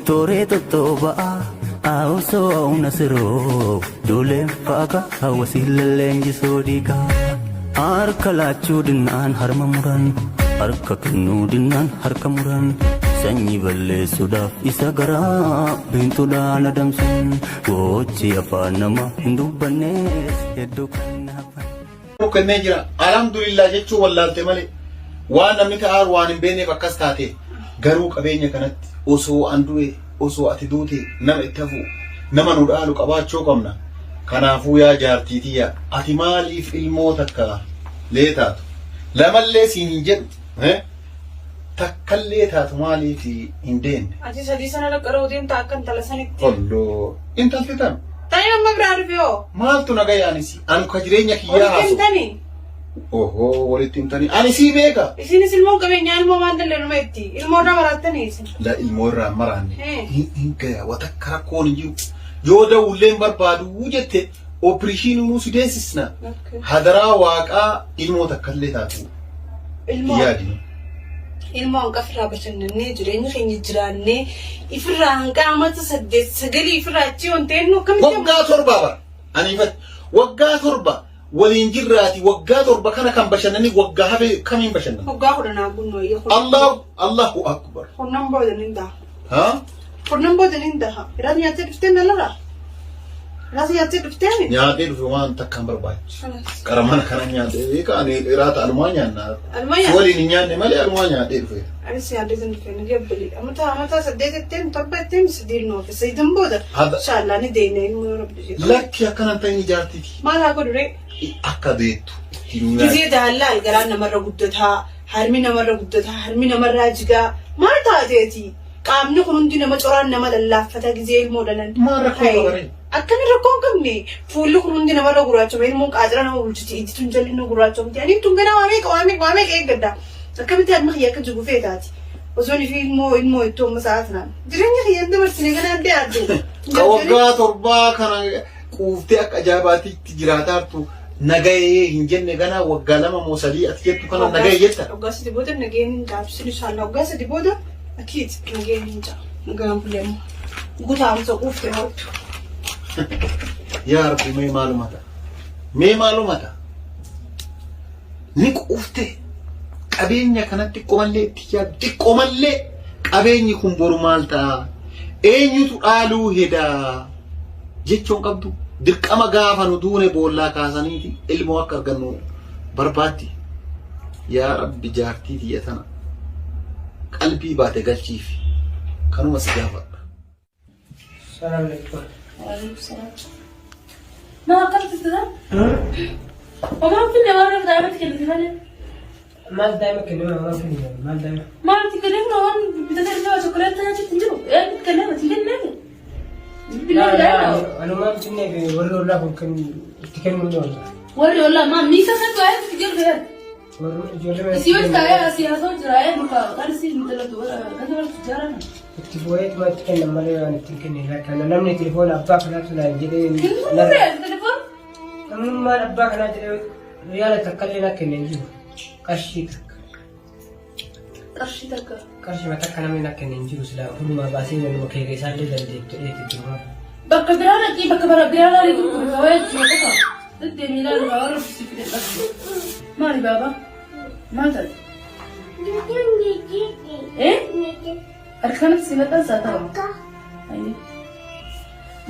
Toreto toba auso nasro dole faga hawasil lenji sodika arkala chudinan harmamuran arkaknudinan harkamuran sanyi balle sudaf isagara bintuda nadamsun gochi apa nama hindubanne edukan apa kenne jira alhamdulillah jechu wallalte male waan namni ta'ar waan hin beekne akkas taate garuu qabeenya kanatti osoo andu'e osoo ati duute nama ittafu nama nu dhaalu qabaachuu qabna kanaafuu yaa jaartiitiya ati maaliif ilmoo takka leetaatu lamallee siin hin jedhu takkallee taatu maaliif hin deenne ati sadii sana laqqaroo deemta akkan talasanitti holloo intalti tan tani amma biraa dhufeoo maaltu nagayaanis an ka jireenya kiyyaa haasu oho walitti himtanii ani sii beeka isinis ilmoo qabeenyaa ilmoo waan dallee numa itti ilmoo irraa marattanii isin la ilmoo irraa maraanne hin gaya watakka rakkoon hin jiru yoo dawulleen barbaadu jette opereeshinii si deessisna hadaraa waaqaa ilmoo takkallee taatu yaadina ilmoo hanqa firraa bashannannee jireenya keenya jiraannee ifirraa hanqa amata 8 ifirraa achi wanteen nu akkamitti waggaa torba bara aniifat waggaa torba waliin jirraati waggaa torba kana kan bashannanii waggaa habe kamiin bashannan waggaa kudhanaa bunnoo yoo Allahu akbar kunnan boodaninda ha kunnan boodaninda iraas nyaatee dhuftee nalara iraas nyaatee dhuftee nyaatee dhufe waan takkaan barbaachisu qaramana kana nyaatee kaane iraata almaa nyaannaa waliin nyaanne malee almaa nyaatee dhufe ani si yaadee zan dhufe nage bali amata 8 tabbateen sidiil noofe sayyidan booda inshallah ni deene ilmoo rabbi lakki akkanan ta'in ijaartiiti maal haa godhure akka beektu ጊዜ ዳላል ገራን ነመረ ጉደታ harmi namarra guddata harmi namarra jiga maal taateeti qaamni kun hundi nama coraan nama lallaafata gisee ilmoo dhalan akkana rakkoon qabne fuulli kun hundi namarra gurraachome ilmoon qaadira nama bulchiti ittituun jalli gurraachomti ani tun gana waamee eeggadda akkamitti adma kiyya akka jigu feetaati osoo fi ilmoo ittoo masaatnaan jireenya kiyyan dabarsine gana adde adde waggaa torbaa kana quuftee akka ajaa'ibaatiitti jiraataartu nagaye hinjenne gana waggaa lama moo sadii ati jettu kana nagaye jetta waggaa sadii booda nageen hin jaabsin inshallah waggaa sadii booda akiit nageen hin jaab nagaan bulemu gutaamsa quufte hawtu yaa rabbi mee maalumata ni quufte qabeenya kanatti qomallee itti yaaddi qomallee qabeenyi kun boru maal ta'a eenyutu dhaaluu heda jechuun qabdu dirqama gaafa nu duune boollaa kaasaniiti ilmoo akka argannu barbaaddi yaa rabbi jaartii tiyya tana qalbii baate galchiif kanuma si gaafadha Salaam alaikum. waalaikum salaam ma akkamti tada omaa finne waan daa'imatti kenniti malee Maal daa'ima kennama waan kennama maal daa'ima. maalti kennama waan bitatee dhufee chokolaata nyaachatti hin jiru eenyutti kennama tii kenneefi Anumaan binne warri ollaa kun kan itti kennu ni oola. warri ollaa maa miika san baay'ee itti jiru ta'e Warri ijoollee isii wajji taa'ee siyaasoo jiraayee muka qarshii intalatu kan dabalatu jaarana itti bu'ee tuma itti kennan malee waan itti kenne kana namni telefoona abbaa kanaatu naan jedhee telefoon namummaan abbaa kanaa jedhee riyaala takkallee naa kenne hin jiru qarshii takka. Qarshii takka namni naa kenne hin jiru silaa hundumaa baasee nama keessa isaallee dandeettu dheetti jiru. bakka biraa dhaqii bakka biraa laalii gurguru kawee jechuudha qofa deddeemii laaluu haa warra ofisii fidee maali baaba maal taate harkanatti si maxxansaa ta'u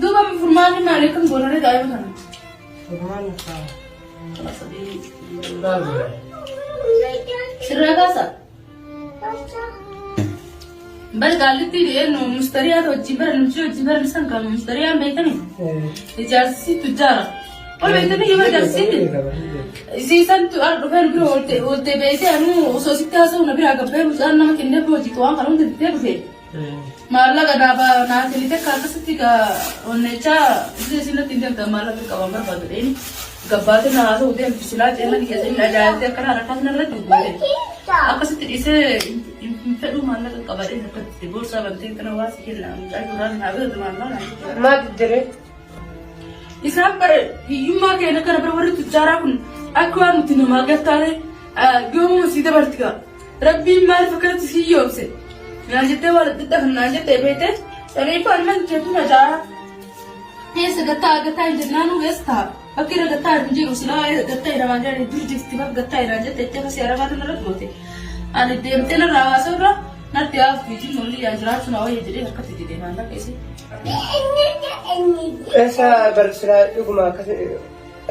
duuba furmaanni maali akkam goonaree daa'ima kana Furmaanni sirraa kaasaa bal gaallitti dhiyeenu mustariyaa wajjin bara nuti wajjin bara nisan kan mustariyaan beekani ijaarsi tujjaara ol beekani yoo ijaarsi siisantu ar dhufeen bira oolte beekte anu osoo sitti haasa'u na biraa gabbee mucaan nama kennee hojii waan kana hundi dittee dhufe maallaqa dhaaba naatili takka akkasitti onnechaa isinatti hin deemta maallaqa qaban barbaadu dheeni gabbaate na haasa'u deemtu silaa ceeman keessatti ajaa'ibte akkana harkaa kanarratti dubbate akkasitti dhiisee fedhu maallaqa qabadhee akkatti boorsaa bantee kana waa si kenna mucaa duraan haa bitu maallaqa maal diree isaan bare hiyyummaa keenya kana bara warri tujjaaraa kun akka waan nuti namaa gattaane yoomuma sii dabartiga rabbiin maaliif akkanatti sii yoomse naan jettee waan dhidha kan naan jettee beekte Sarifaan man keetu na jaa. Keessa gattaa jennaan ugeestaa. Fakkiirra gattaa hin jiru silaa gattaa irraa jedhanii durjifti bakka gattaa irraa jette jecha kasi arabaa kana irratti goote. Ani deemtee narraa hawaasa irra natti haafuu fi molli yaa jiraachuu na wayya jedhee akkatti jedhee maallaa keessi. Esa barsiisaa dhuguma akkasii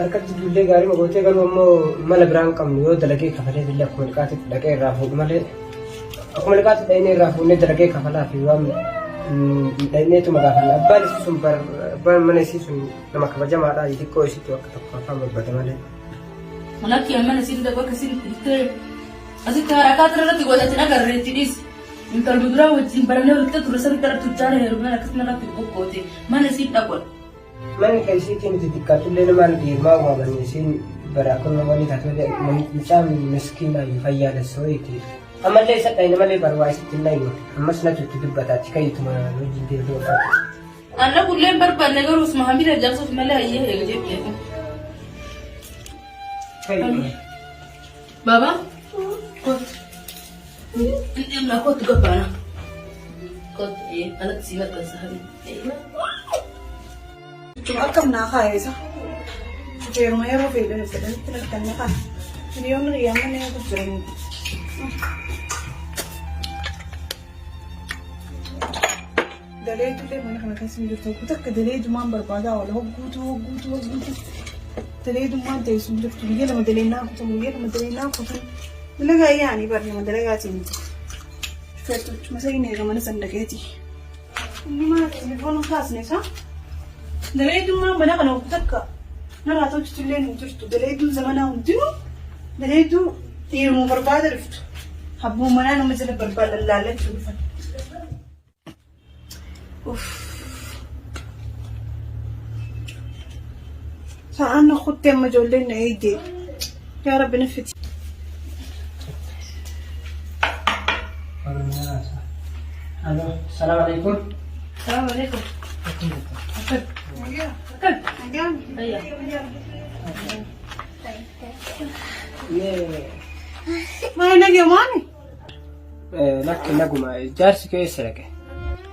harkatti ijoollee gaarii magootee garuu ammoo mala biraan qabnu yoo dalagee kafalee billee akkuma liqaatitti dhaqee irraa fuudhu malee akkuma liqaatitti dhaqnee irraa fuudhee dalagee kafalaa fi waan dhaqneetuma gaafannaa abbaan isii sun abbaan mana isii sun nama kabajamaadha xiqqoo isitti akka tokko afaan babbada malee. Malakki mana isiin daboo akkasiin itti asitti harakaat irratti godhatin agarreetti dhiisi. Intal biraa wajjin barannee walitti ture sirriitti irratti hojjaa heerumaan akkasuma irratti qoqqoote mana isiin dhaqoon. Manni kan isiitiin xixiqqaatullee namaan deemaa uumamanii isiin baraakonna waliin taatee mucaan miskiinaa fayyaalessa wayiiti. Ammallee isa dhayina malee barwaa isitti hin dhayine ammas natti itti dubbataatti kayyituma wajjin deebi'u qabu. Anna kulleen barbaanne garuu usuma hamila jaarsuuf malee hayyee eegdee beeku. Baba, kot. Ini nak kot gapana. Kot anak si mat kasari. Cuma akam nak ayah sah. Jadi rumah yang rofi dan sedang tidak tanya kan. Jadi orang yang mana yang terjadi. Dalai tu le mana kan kasih mulut aku tak dalai cuma berpada awal gutu. Dalai cuma dia mulut tu dia lama dalai nak tu dia lama dalai nak tu. Melaga ya ni bar lama dalai gacin. Fetu cuma saya ini ramai senda keti. Ini mana telefon khas ni sah. Dalai cuma mana kan aku tak ka. Nara tu cuci lain tu dalai tu zaman aku tu. Dalai tu dia mau berpada rift. Habu mana nama jadi berpada lalat tu. فأنا خدت يما جولين عيدي يا رب نفتي السلام عليكم. السلام عليكم. أكل. ما نجي ماني لكن نقوم جالس كويس لك.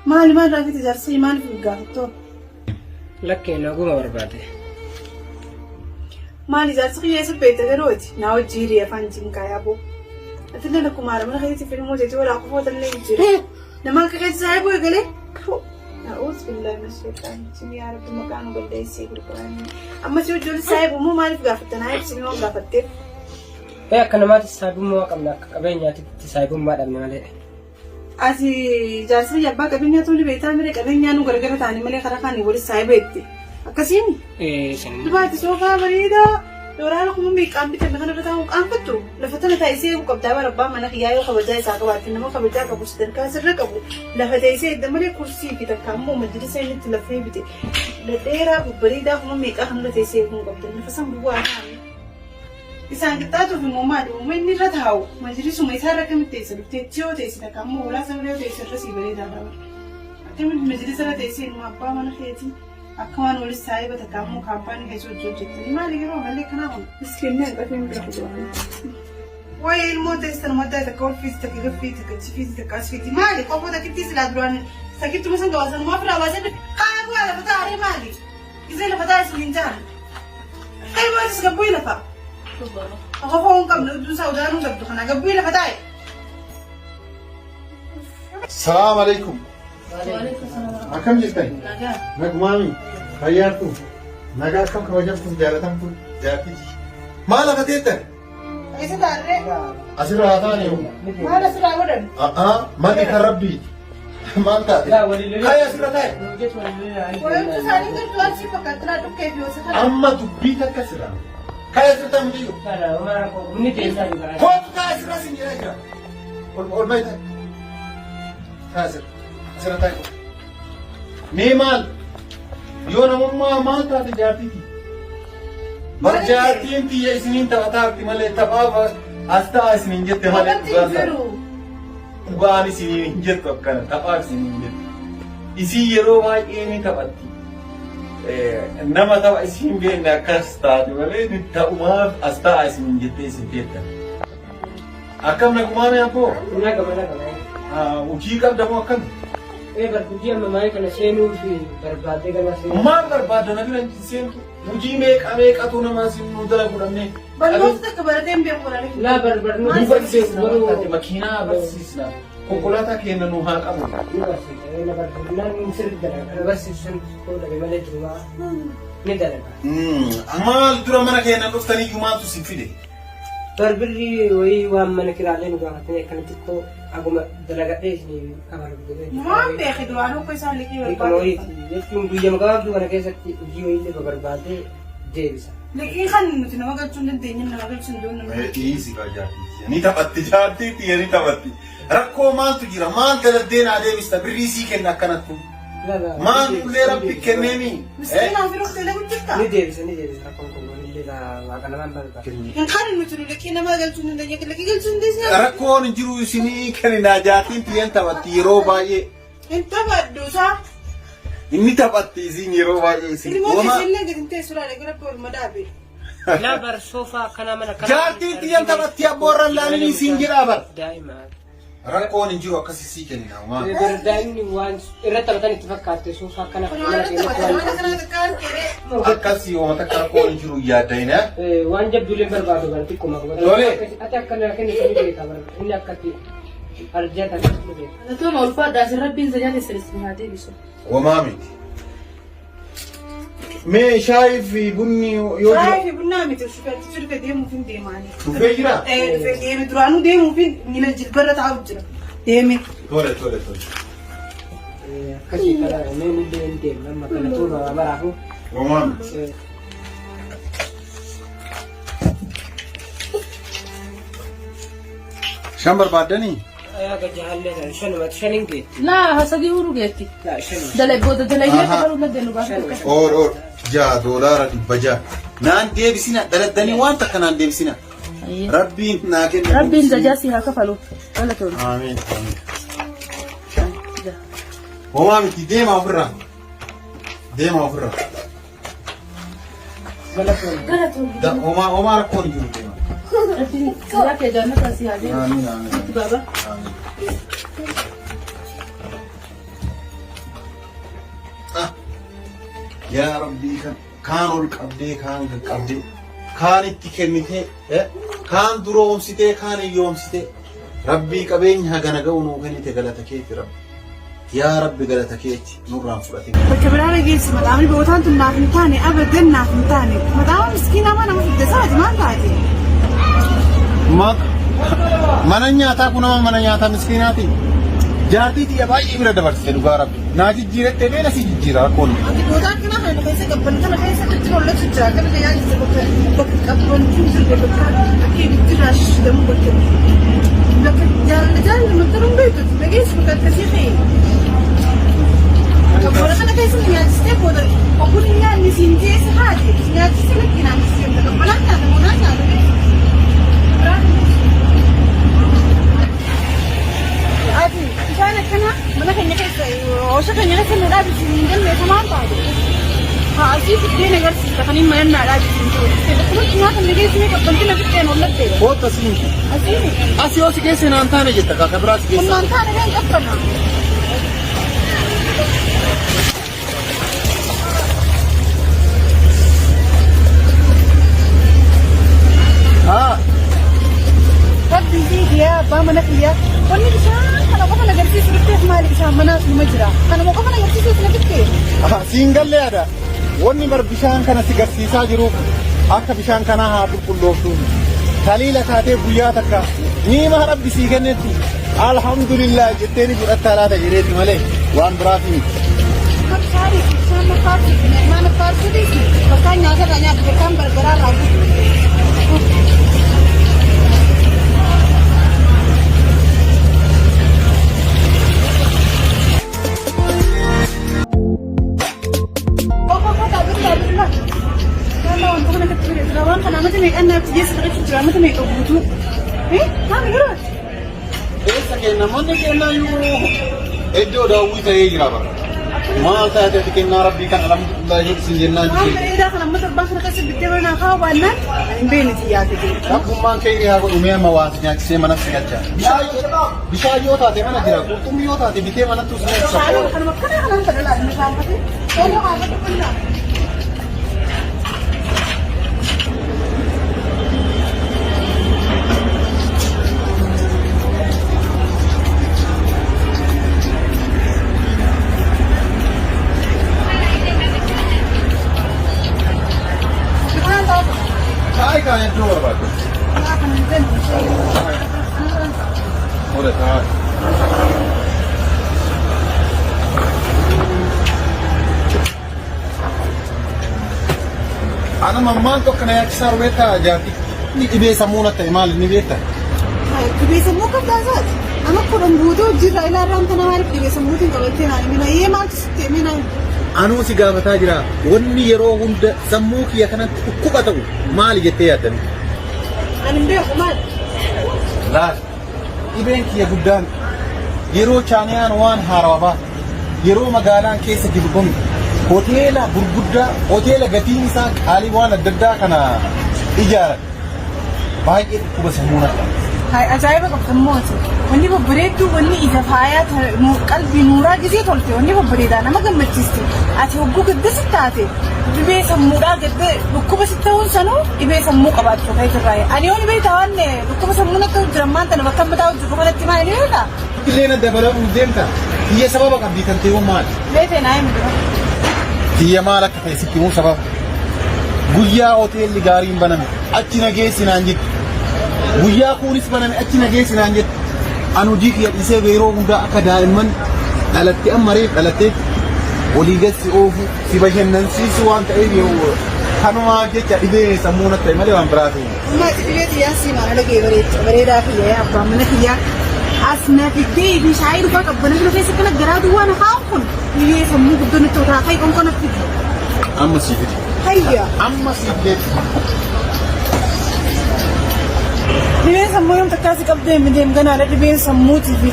مالي ما رافيتي جالسي مالي في القهوة لكن نقوم برباده. مالي جالسي كويس بيت غيروتي ناو جيري أفانجين كايابو أتلا لكم عارم أنا خديتي في الموت جوا لا أخوة اللي يجري لما كنت سايبه يقولي أعوذ بالله من الشيطان سمي يا رب مكانه بدي يسيب القرآن أما شو جول سايبه مو مالي في قافتنا هاي بسمي ما قافتي يا كنا تسايبه مو كمنا كبين يا تسايبه ما دام نملي أسي جالسي يبقى كبين يا تولي بيتا مري كبين يا نو غرغرة تاني ملي خرقاني بولي سايبه إتي أكاسيني سنين دبعتي سوفا بريدة لورا لكم ميك أم بيتم خنا بتاعه أم فتو لفتنا تايسي وكبتاع ربما من خيايو خبجاي ساقوات إنما خبجاي كبوس تركا سرقبو لفتايسي الدمري كرسي في تكامو مجلس اللي تلفي بتي لتيرا بريدة هم ميك أخنا تايسي هم كبتاع نفسهم بوا هامي إسان كتاتو في موماد ومن نرتاو مجلس وما يسارك متيسر بتيتيو تايسي تكامو ولا سمريو تايسر رسي بريدة دار أكمل مجلس لا تايسي ما با من خياتي أكمان ولي سايبة تكامو كامباني كيسو جوجتني ما لي يروح مالي كناهم مسكين نقدر نقول وين الموت استنمت تكول فيز تكيف فيز تكتشفيز تكاشفيتي مالي قبضة كتير سلادران سكيت مثلا جوازن ما في رواجن قاعد ولا فتاة مالي إذا لفتاة سلينجان أي ما تسقبوي لفا أخافون كم ندوس أودانو قبضو خنا قبوي لفتاة السلام عليكم. وعليكم السلام. أكم جتاي؟ نجا. نجمامي. خيارتو. نجا كم كوجبتو جالتامتو جاتي. ما لفتيتن. إذا داري. أسرع هذاني يوم. ما نسرع ودن. ما تكربي. ما أنت. لا ولي هاي أسرع تاي. وين تسالي كنتوا أشي فكرتنا تكيف يوسف. أما تبيتك كسرع. هاي أسرع تمديو. لا ما أعرف مني تيسا يقرأ. هو تكا أسرع سنيرك. أول ما يتك. هازر. أسرع تاي. ميمال. يوم ما تاتي جاتي. برجعتين تي اسمين تبعتك ماله تبع أستا اسمين جت ماله تبغاني سنين جت وكنا تبع سنين جت إسي يرو ما إني تبعتي نما تبع اسمين بين كاستا ماله تبع أستا اسمين جت اسمين جت أكمل نكمل يا أبو نعم وكي كم دمو أكمل Barbudi amma maal kana seenuu fi barbaadee gama seenuu. Maal barbaada namni hin seentu? Hojii meeqatu nama sinu dala godhamne. Barnoota akka barateen beeku godhanii. Laa barbaadnu Nu barsiisna makiinaa barsiisna. Konkolaataa keenya nu haa qabu. Naan sirri dalaga barsiisan koo dhabe malee durumaa ni dalaga. Maal dura mana keenya dhuftanii maaltu si fide? Barbirri wayii waan mana kiraalee nu gaafatanii akkanatti koo aguma dalagadhee isin kabalu. Waan beeku duraan akka isaan liqii barbaadu. Jechuun guyyaa gabaabduu kana keessatti hojii wayii barbaadee deebisa. liqii kan nuti nama galchuu hin dandeenye nama galchuu hin dandeenye. Dhiisi baay'aati. Ni taphatti jaartii ni taphatti. Rakkoo maaltu jira? Maal daladdeen adeemista birrii sii kenna akkanatti? Maal ullee rabbi kenneemi? Miskiinaa fi roftee lagu jirta? Ni deebisa rakkoon kun illee waaqa namaan barbaada. Hin kan nuti liqii nama galchuu hin dandeenye liqii galchuu hin dandeenye. Rakkoon jiru isinii kenninaa jaatiin tiyyan taphatti yeroo baay'ee. Hin taphaddu isaa. Inni taphatti isin yeroo baay'ee isin. Ilmoo isinlee gadi teessuudhaan egaa rabbi ol madaabe. Laa bar soofaa kana mana kana. Jaatiin tiyyan taphatti abboorran laalanii isin jedhaa bar. Daa'imaa. Rakkoon hin jiru akkasii sii kenninaa waan. Daa'imni waan irratti taphatan itti fakkaatte soofaa kana akkasii waan akka rakkoon hin jiru yaaddaina. waan jabduulee barbaadu bara xiqquma ati akkana kenni kan beeka bara inni akkatti arjata kan beeka. Natuma ulfaadhaa si rabbiin zajaate sirriitti haa deebisu. Wamaa miti. Mee shaayii fi bunni yoo jiru. Shaayii fi bunnaa miti shufee deemuuf hin deemaani. Dhufee jira? Dhufee deeme duraanuu deemuuf miila jilbarra taa'u jira. Deeme. Tole. Akkasii kana mee mullee hin deemne amma kana tuuba baraafu. Wamaa miti. Shan barbaaddanii? Aga jaallee shanin geetti. Laa hasadii huru geetti. Dalee booda dalee yoo kabalu na deenu baafuu. Oor jaa doolaara 100. Naan deebisina daladdanii waan takka naan deebisina. Rabbiin naa kenna. Rabbiin zajaasi haa kafalu. Galatoon. Amiin. Wamaa miti deema ofirraa. Galatoon. Homaa rakkoon jiru deema. Rabbiin siyaa kee jaannata si haa deemu. Amiin. Baba. Yaa Rabbii kaan ol qabdee kaan qaqqabdee kaan itti kennitee kaan duroomsitee kaan hiyyoomsitee Rabbii qabeenya hagana ga'u nuu kennite galata keetti Rabbi. Yaa Rabbi galata keetti nurraan fudhate. Bakka biraa dhageessi madaamni bootaan tun naaf hin taane abadan naaf hin taane madaama miskiinaa mana fidde saati maal taate? Mana nyaataa kun nama mana nyaataa miskiinaati. Jaartii tiyya baay'ee bira dabarsite dhugaa Rabbi. Naa jijjiirattee beela si jijjiira rakkoon. Ati bootaan kana kana keessa qabban kana keessa itti mul'atu jira kana kan yaadiste bakka qabban kun sirrii bakka akka itti raashidamu bakka jaalala mataruun beektu dhageessi bakka akkasii ta'e. Kabboona kana keessa nyaachistee booda obboli nyaanni siin jeessa haati nyaachistee lakki nyaachistee kabboonaan nyaata moonaan nyaata. Ati isaan akkana mana keenya keessa oomisha keenya keessa nu dhaabisiin hin galmeessa maal taate? Haa asii fiddeen agarsiisa kan hin mayan naa dhaabisiin jiru. Akkamitti nyaata inni geessinee qabbanti na fiddeen hollattee. Koota siin. Asiini. Asii yoo si geesse naan taane jetta kaaka biraa si Kun geessa. naan taane kan qabbana. Haa. Rabbi kiyyaa abbaa mana kiyyaa wanni bishaan kana qofa agarsiisu dhufteef maali bishaan manaas numa jira. Kanuma qofa agarsiisuuf na fiddee. Siin galle yaada. Wanni bar bishaan kana si garsiisaa jiru akka bishaan kanaa haa qulqullooftu. Taliila taatee guyyaa takka niima Rabbi sii kennetti alhamdulillah jetteeni fudhattaa laata jedheeti malee waan biraatii miti. Bakkaari bishaan naffaarsu mana faarsu dhiisi. Bakkaan nyaata nyaatu bakkaan barbaraa raafuu. Waan kana mata mee qannaa fi jeessa dhaqachu jira mata mee qabuutu. Taa'u yeroo. Keessa kenna manni kennaa iyyuu iddoo daawwii ta'ee jira bara. ما تهتك إن ربي كان الحمد لله يحسن جنات ما إذا كان لما تربح نقص بالدبنا خاوانا بين تياتي رب ما كيري هذا أمي مواسني أكسي من نفسي أجا بشاي يوتا تي من أجرا قلتم يوتا تي بيتي من تسمع شعروا أنا ما كنا أنا ترى لا مش عارفة ولا عارفة كلنا هاي كان يدور بعد ولا تعال أنا ماما تو كنا يكسر بيتا جاتي نيجي سمونا تيمال نيجيتا كبي سموك بتاعت أنا كلهم بودو جرا إلى رام تناهر كبي سموك تقولتين أنا من أيه ما تستمين أنا سيجا بتاجرا وني يرو هند سموك يا كنا كوباتو مال جتياتن أنا مبيع كمان لا إبنك يا جدان يرو شانيان وان هارابا يرو مقالان كيس جبكم هوتيلا برغودا هوتيلا غتيني سان خالي وانا ددا كنا إيجار باي كوبا سمونا هاي أجايبك بسموتي وني ببريدو وني إذا فايات قلبي نورا جزية تولتي وني ببريدا أنا ما قمتشتي أتي وقو قد ستاتي إبي سمورا قد بكوبا ستاون سنو إبي سمو قبات شوكاي تراي أني وني بي تاواني بكوبا سمونا تو جرمان تنا بكم بتاو جوكونا تيما إلي هلا كلنا دبلا وديمتا هي سببك أبدي كنتي ومال ليه نايم هي مالك تيسكي مو سبب guyyaa hoteelli gaariin baname achi nageessinaan jetti guyyaa kunis baname achi nageessinaan jetti an hojii kiyya dhisee yeroo hundaa akka daa'imman dhalatte amma reef dhalatte walii gassi oofu si bashannansiisu waan ta'eef kanumaa jecha dhibee sammuu natti ta'e malee waan biraa ta'e. Amma dhibee xiyyaa si maala dhagee bareedaa kiyya abbaan mana kiyyaa as na fidee fi shaayii dhufaa qabbana bira keessa kana garaa duwwaa na haan kun dhibee sammuu guddoo natti otaa kai qonkona fidi. Amma si fidi. Hayya. Amma si fidi. Dhibeen sammuu yoom takkaasi qabdee mideem ganaadha dhibeen sammuutii fi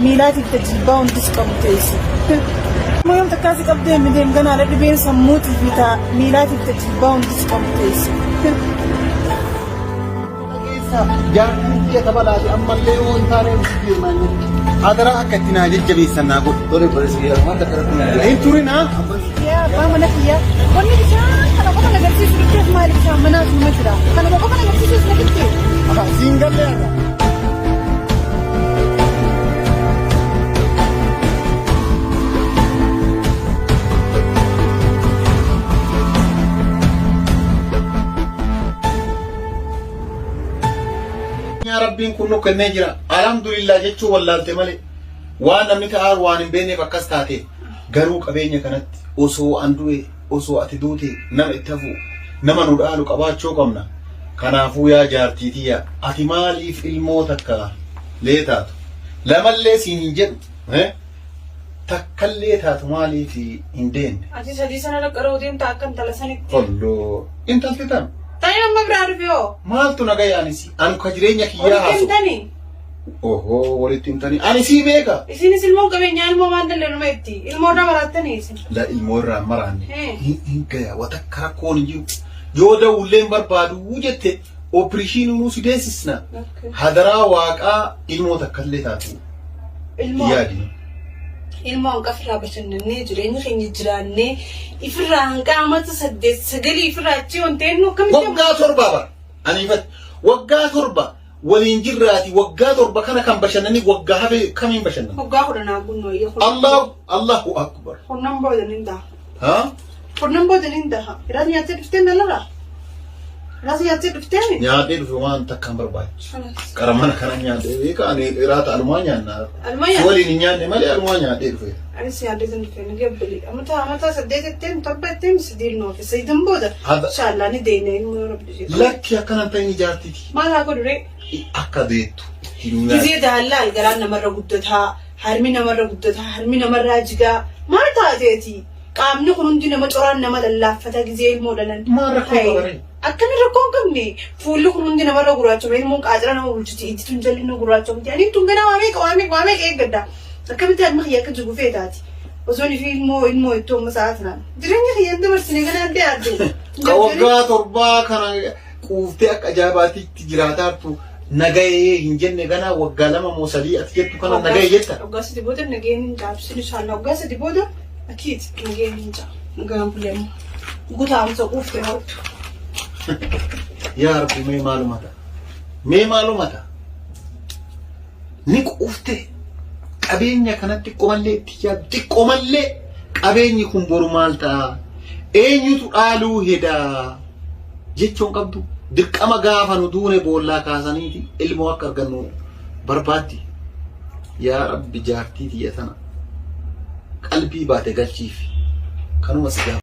miilaatii fi jilbaa hundis qabu teessi. Sammuu yoom takkaasi qabdee mideem ganaadha dhibeen sammuutii fi miilaatii fi jilbaa hundis qabu teessi. Jaartiin kiyya dabalaati ammallee yoo hin taane si deemaa jiru. Adara akka itti naa jajjabeessan naa godhu. Dore barsiisaa wanta kana kun hin turinaa. Yaa abbaa mana kiyyaa wanni bishaan kana qofa agarsiisu dhibbeef maali bishaan manaa fi jira. Kana qofa agarsiisu na dhibbee. Siin gallee aadaa. Rabbiin kun nu kennee jira. Alhamdulillah jechuun wallaalte malee waan namni ta'aa waan hin beekneef akkas taate garuu qabeenya kanatti osoo an du'e osoo ati duute nama itti hafu nama nu dhaalu qabaachuu qabna. Kanaafuu yaa jaartii tiyya ati maaliif ilmoo takka lee taatu lamallee siin hin jedhu takkallee taatu maaliif hin deenne. Ati sadii sana dhaqqaroo deemta akka intala sanitti. Holloo intalti tan. Tani amma biraa dhufeoo. Maaltu nagayaanis anu ka jireenya kiyyaa haasu. Oho walitti himtanii ani sii beeka. Isinis ilmoo qabeenyaa ilmoo waan dallee numa itti ilmoo irraa marattanii isin. La ilmoo irraa maraanne. Hin gaya wata karakkoon hin jiru. Yoo dawulleen barbaadu jette opereeshinii nu si deessisna. Hadaraa waaqaa ilmoo takkallee taatu. Ilmoo. Yaadina. Ilmoo hanqafirraa bashannannee jireenya keenya jiraannee ifirraa hanqaa amata 8 ifirraa achi wanteen nu akkamitti. Waggaa torba bara. Aniifat waggaa torba. Waliin jirraati waggaa torba kana kan bashannanii waggaa hafe kamiin bashannani. Waggaa kudhanaa gunnoo yoo. Allahu akbar. Qonnaan boodan hin daha. Haa? Qonnaan boodan hin daha. Iraas nyaattee dhuftee nalarraa. Iraas nyaattee dhuftee mi? Nyaatee dhufe waan takkaan barbaachisu. Qaramana kana nyaatee beeka ani iraata alumaa nyaannaa. Alumaa nyaannaa. Waliin hin nyaanne malee alumaa nyaatee dhufe. Anis yaadee san dhufe ni gabbali. Amata 8 torbaatteen sidiil noofe sayidan booda. Inshallah ni deene ilmoo rabbi. Lakki akkanan ta'in ijaartiti. Maal haa godhu ree? Akka beektu. Gizee daallaa garaan namarra guddataa, harmi namarra guddataa, harmi namarraa jigaa. Maal taateeti? Qaamni kun hundi nama coraan nama lallaaffata gizee ilmoo dhalan. Maal rakkoo qabaree? Akkami rakkoo hin qabne. Fuulli kun hundi namarra gurraachoma. Ilmoon qaacira nama bulchiti. Ittituun jalli nu gurraachomti. Ani tun ganaa waamee eeggadda. Akkamitti adma kiyya akka jigu feetaati. osoo fi ilmoo ittoo masaatnaan jireenya kiyyan dabarsine kana adde adde Kawaggaa torbaa kana quuftee akka ajaa'ibaatiitti jiraatartu nagahee hin jenne gana waggaa 2 moo 3 ati jettu kana nagahee jetta. Waggaa 3 booda nagaheen hin jaabsin inshallah waggaa 3 booda akiit nagaheen hin jaab nagaan bulemu gutaamsa quuftee hawtu. Yaa Rabbi mee maalumata ni quuftee qabeenya kanatti qomallee itti yaaddi qomallee qabeenyi kun boru maal ta'a eenyutu dhaaluu heda jechuun qabdu dirqama gaafa nu duune boollaa kaasaniiti ilmoo akka argannu barbaaddi. Yaa Rabbi jaartii tiyya tana qalbii baate galchiif kanuma si